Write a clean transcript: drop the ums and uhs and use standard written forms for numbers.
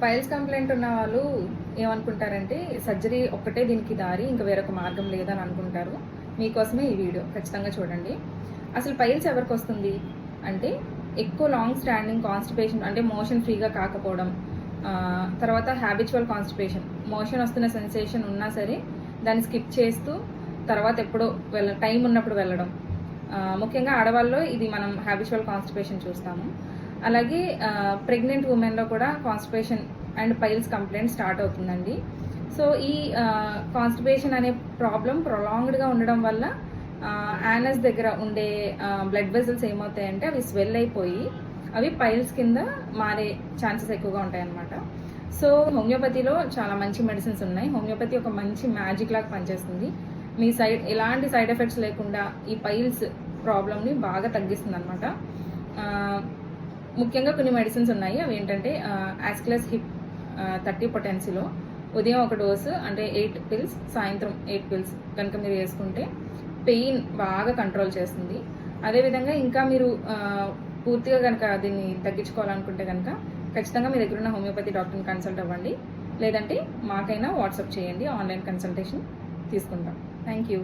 Piles complaint ఉన్న వాళ్ళు ఏమనుకుంటారంటే సర్జరీ ఒక్కటే దీనికి దారి, ఇంకా వేరొక మార్గం లేదని అనుకుంటారు. మీకోసమే ఈ వీడియో ఖచ్చితంగా చూడండి. అసలు పైల్స్ ఎవరికి వస్తుంది అంటే ఎక్కువ లాంగ్ స్టాండింగ్ కాన్స్టిపేషన్, అంటే మోషన్ ఫ్రీగా కాకపోవడం, తర్వాత హ్యాబిచువల్ కాన్స్టిపేషన్, మోషన్ వస్తున్న సెన్సేషన్ ఉన్నా సరే దాన్ని స్కిప్ చేస్తూ తర్వాత ఎప్పుడో టైం ఉన్నప్పుడు వెళ్ళడం. ముఖ్యంగా ఆడవాళ్ళలో ఇది మనం హ్యాబిచువల్ కాన్స్టిపేషన్ చూస్తాము. అలాగే ప్రెగ్నెంట్ ఉమెన్లో కూడా constipation and piles complaint start అవుతుందండి. సో ఈ కాన్స్టిపేషన్ అనే ప్రాబ్లం ప్రొలాంగ్డ్గా ఉండడం వల్ల యానస్ దగ్గర ఉండే బ్లడ్ వెజల్స్ ఏమవుతాయంటే అవి స్వెల్ అయిపోయి అవి పైల్స్ కింద మారే ఛాన్సెస్ ఎక్కువగా ఉంటాయన్నమాట. సో హోమియోపతిలో చాలా మంచి మెడిసిన్స్ ఉన్నాయి. హోమియోపతి ఒక మంచి మ్యాజిక్ లాగా పనిచేస్తుంది. మీ ఎలాంటి సైడ్ ఎఫెక్ట్స్ లేకుండా ఈ పైల్స్ ప్రాబ్లమ్ని బాగా తగ్గిస్తుంది అనమాట. ముఖ్యంగా కొన్ని మెడిసిన్స్ ఉన్నాయి. అవి ఏంటంటే యాస్క్లస్ హిప్ 30 పొటెన్సీలో ఉదయం ఒక డోసు, అంటే 8 పిల్స్, సాయంత్రం 8 పిల్స్ కనుక మీరు వేసుకుంటే పెయిన్ బాగా కంట్రోల్ చేస్తుంది. అదేవిధంగా ఇంకా మీరు పూర్తిగా కనుక దీన్ని తగ్గించుకోవాలనుకుంటే కనుక ఖచ్చితంగా మీ దగ్గర ఉన్న హోమియోపతి డాక్టర్ని కన్సల్ట్ అవ్వండి. లేదంటే మాకైనా వాట్సాప్ చేయండి, ఆన్లైన్ కన్సల్టేషన్ తీసుకుంటాం. Thank you.